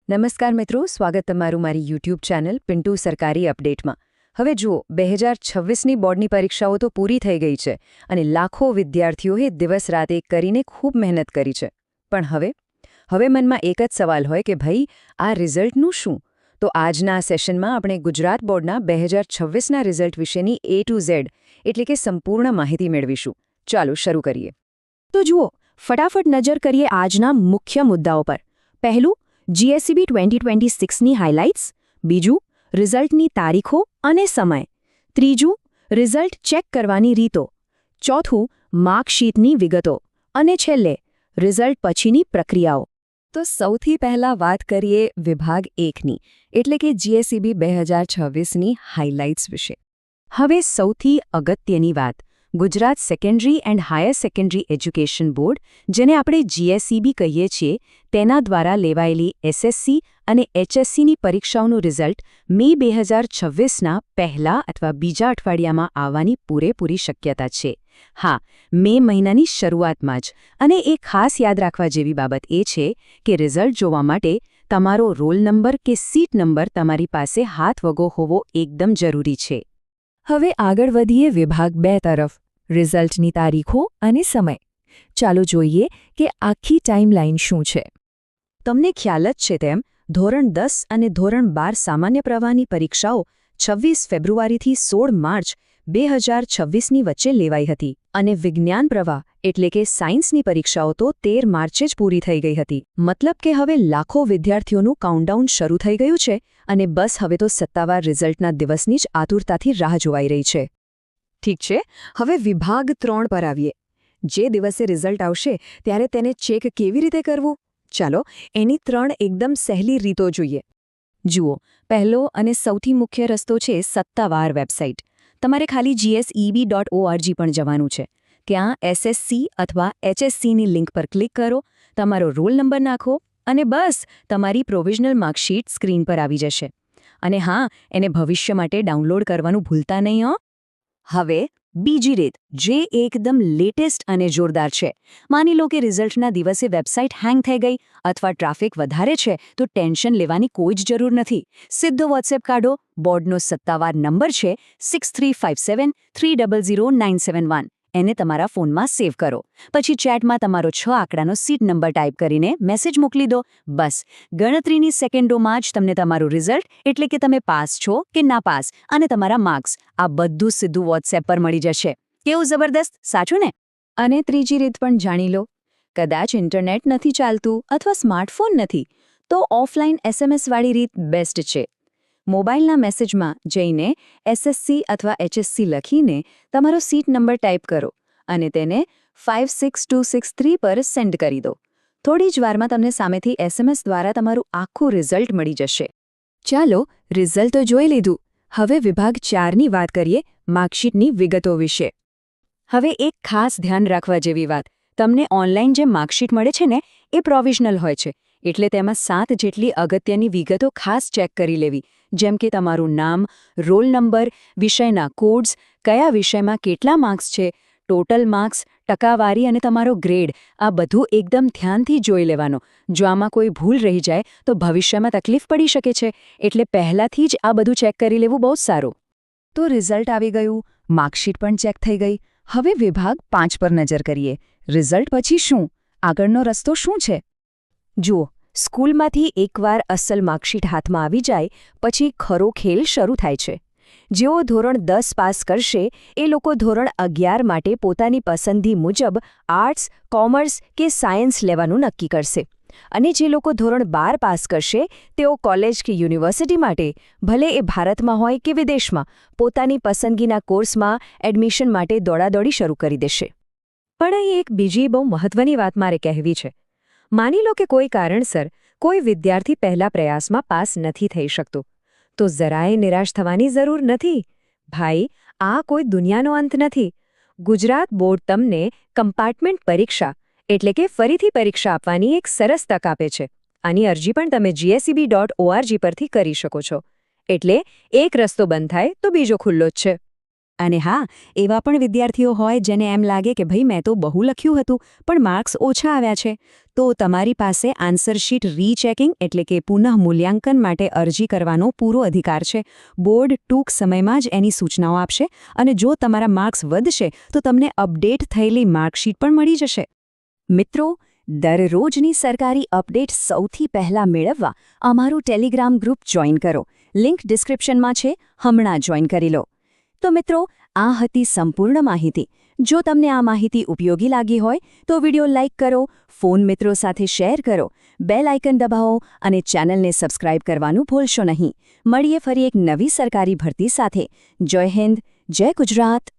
નમસ્કાર મિત્રો, સ્વાગત તમારું મારી યુટ્યુબ ચેનલ પિન્ટુ સરકારી અપડેટમાં. હવે જુઓ, 2026ની બોર્ડની પરીક્ષાઓ તો પૂરી થઈ ગઈ છે અને લાખો વિદ્યાર્થીઓએ દિવસ રાત એક કરીને ખૂબ મહેનત કરી છે. પણ હવે મનમાં એક જ સવાલ હોય કે ભાઈ, આ રિઝલ્ટનું શું? તો આજના આ સેશનમાં આપણે ગુજરાત બોર્ડના 2026ના રિઝલ્ટ વિશેની A to Z એટલે કે સંપૂર્ણ માહિતી મેળવીશું. ચાલો શરૂ કરીએ. તો જુઓ, ફટાફટ નજર કરીએ આજના મુખ્ય મુદ્દાઓ પર. પહેલું, જીએસઈબી 2026ની હાઇલાઇટ્સ. બીજું, રિઝલ્ટની તારીખો અને સમય. ત્રીજું, રિઝલ્ટ ચેક કરવાની રીતો. ચોથું, માર્કશીટની વિગતો. અને છેલ્લે, રિઝલ્ટ પછીની પ્રક્રિયાઓ. તો સૌથી પહેલાં વાત કરીએ વિભાગ 1ની એટલે કે જીએસઈબી 2026ની હાઇલાઇટ્સ વિશે. હવે સૌથી અગત્યની વાત, Gujarat secondary and higher secondary education board, જેને આપણે જીએસઈબી કહીએ છીએ, તેના દ્વારા લેવાયેલી એસએસસી અને એચએસસીની પરીક્ષાઓનું રિઝલ્ટ મે 2026ના પહેલા અથવા બીજા અઠવાડિયામાં આવવાની પૂરેપૂરી શક્યતા છે. હા, મે મહિનાની શરૂઆતમાં જ. અને એ ખાસ યાદ રાખવા જેવી બાબત એ છે કે રિઝલ્ટ જોવા માટે તમારો રોલ નંબર કે સીટ નંબર તમારી પાસે હાથવગો હોવો એકદમ જરૂરી છે. હવે આગળ વધીએ વિભાગ 2 તરફ. રિઝલ્ટની તારીખો અને સમય. ચાલો જોઈએ કે આખી ટાઈમલાઈન શું છે. તમને ખ્યાલ જ છે તેમ, ધોરણ 10 અને ધોરણ 12 સામાન્ય પ્રવાહની પરીક્ષાઓ 26 ફેબ્રુઆરીથી 16 માર્ચ 2026ની વચ્ચે લેવાઈ હતી અને વિજ્ઞાન પ્રવાહ એટલે કે સાયન્સની પરીક્ષાઓ તો 13 માર્ચે જ પૂરી થઈ ગઈ હતી. મતલબ કે હવે લાખો વિદ્યાર્થીઓનું કાઉન્ટડાઉન શરૂ થઈ ગયું છે અને બસ હવે તો સત્તાવાર રિઝલ્ટના દિવસની જ આતુરતાથી રાહ જોવાઈ રહી છે. ઠીક છે, હવે વિભાગ 3 પર આવીએ. જે દિવસે રિઝલ્ટ આવશે ત્યારે તેને ચેક કેવી રીતે કરવું? ચાલો એની 3 એકદમ સહેલી રીતો જોઈએ. જુઓ, પહેલો અને સૌથી મુખ્ય રસ્તો છે સત્તાવાર વેબસાઇટ. તમારે ખાલી gseb.org પણ જવાનું છે. ત્યાં એસએસસી અથવા એચએસસીની લિંક પર ક્લિક કરો, તમારો રોલ નંબર નાખો અને બસ તમારી પ્રોવિઝનલ માર્કશીટ સ્ક્રીન પર આવી જશે. અને હા, એને ભવિષ્ય માટે ડાઉનલોડ કરવાનું ભૂલતા નહીં હો. હવે બીજી રીત, જે એકદમ લેટેસ્ટ અને જોરદાર છે. માની લો કે રિઝલ્ટના દિવસે વેબસાઇટ હેંગ થઈ ગઈ અથવા ટ્રાફિક વધારે છે, તો ટેન્શન લેવાની કોઈ જ જરૂર નથી. સીધો વોટ્સએપ કાઢો. બોર્ડનો સત્તાવાર નંબર છે 6357300971. એને તમારા ફોનમાં સેવ કરો. પછી ચેટમાં તમારો 6 આંકડાનો સીટ નંબર ટાઈપ કરીને મેસેજ મોકલી દો. બસ, ગણતરીની સેકન્ડોમાં જ તમને તમારું રિઝલ્ટ એટલે કે તમે પાસ છો કે ના પાસ અને તમારા માર્ક્સ આ બધું સીધું વોટ્સએપ પર મળી જશે. કેવું જબરદસ્ત, સાચું ને? અને ત્રીજી રીત પણ જાણી લો. કદાચ ઇન્ટરનેટ નથી ચાલતું અથવા સ્માર્ટફોન નથી, તો ઓફલાઈન એસએમએસવાળી રીત બેસ્ટ છે. મોબાઈલના મેસેજમાં જઈને એસએસસી અથવા એચએસસી લખીને તમારો સીટ નંબર ટાઈપ કરો અને તેને 56263 પર સેન્ડ કરી દો. થોડી જ વારમાં તમને સામેથી એસએમએસ દ્વારા તમારું આખું રિઝલ્ટ મળી જશે. ચાલો, રિઝલ્ટ તો જોઈ લીધું. હવે વિભાગ 4ની વાત કરીએ, માર્કશીટની વિગતો વિશે. હવે એક ખાસ ધ્યાન રાખવા જેવી વાત, તમને ઓનલાઈન જે માર્કશીટ મળે છે ને, એ પ્રોવિઝનલ હોય છે. એટલે તેમાં 7 જેટલી અગત્યની વિગતો ખાસ ચેક કરી લેવી, જેમ કે તમારું નામ, રોલ નંબર, વિષયના કોડ્સ, કયા વિષયમાં કેટલા માર્ક્સ છે, ટોટલ માર્ક્સ, ટકાવારી અને તમારો ગ્રેડ. આ બધું એકદમ ધ્યાનથી જોઈ લેવાનું. જો આમાં કોઈ ભૂલ રહી જાય તો ભવિષ્યમાં તકલીફ પડી શકે છે, એટલે પહેલાથી જ આ બધું ચેક કરી લેવું બહુ સારું. તો રિઝલ્ટ આવી ગયું, માર્કશીટ પણ ચેક થઈ ગઈ. હવે વિભાગ 5 પર નજર કરીએ. રિઝલ્ટ પછી શું? આગળનો રસ્તો શું છે? જુઓ, સ્કૂલમાંથી એકવાર અસલ માર્કશીટ હાથમાં આવી જાય પછી ખરો ખેલ શરૂ થાય છે. જેઓ ધોરણ 10 પાસ કરશે એ લોકો ધોરણ 11 માટે પોતાની પસંદગી મુજબ આર્ટ્સ, કોમર્સ કે સાયન્સ લેવાનું નક્કી કરશે. અને જે લોકો ધોરણ 12 પાસ કરશે તેઓ કોલેજ કે યુનિવર્સિટી માટે, ભલે એ ભારતમાં હોય કે વિદેશમાં, પોતાની પસંદગીના કોર્સમાં એડમિશન માટે દોડાદોડી શરૂ કરી દેશે. પણ અહીં એક બીજી બહુ મહત્વની વાત મારે કહેવી છે. માની લો કે કોઈ કારણસર કોઈ વિદ્યાર્થી પહેલા પ્રયાસમાં પાસ નથી થઈ શકતો, તો જરાય નિરાશ થવાની જરૂર નથી. ભાઈ, આ કોઈ દુનિયાનો અંત નથી. ગુજરાત બોર્ડ તમને કમ્પાર્ટમેન્ટ પરીક્ષા એટલે કે ફરીથી પરીક્ષા આપવાની એક સરસ તક આપે છે. આની અરજી પણ તમે gseb.org પરથી કરી શકો છો. એટલે એક રસ્તો બંધ થાય તો બીજો ખુલ્લો જ છે. અને હા, એવા પણ વિદ્યાર્થીઓ હોય જેને એમ લાગે કે ભાઈ મેં તો બહુ લખ્યું હતું પણ માર્ક્સ ઓછા આવ્યા છે, તો તમારી પાસે આન્સર શીટ રીચેકિંગ એટલે કે પુનઃ મૂલ્યાંકન માટે અરજી કરવાનો પૂરો અધિકાર છે. બોર્ડ ટૂંક સમયમાં જ એની સૂચનાઓ આપશે અને જો તમારા માર્ક્સ વધશે તો તમને અપડેટ થયેલી માર્કશીટ પણ મળી જશે. મિત્રો, દરરોજની સરકારી અપડેટ સૌથી પહેલા મેળવવા અમારું ટેલિગ્રામ ગ્રુપ જોઈન કરો. લિંક ડિસ્ક્રિપ્શનમાં છે, હમણાં જોઈન કરી લો. તો મિત્રો, આ હતી સંપૂર્ણ માહિતી. જો તમને આ માહિતી ઉપયોગી લાગી હોય તો વિડિયો લાઇક કરો, ફોન મિત્રો સાથે શેર કરો, બેલ આઇકન દબાવો અને ચેનલને સબસ્ક્રાઇબ કરવાનું ભૂલશો નહીં. મળીએ ફરી એક નવી સરકારી ભરતી સાથે. જય હિન્દ, જય ગુજરાત.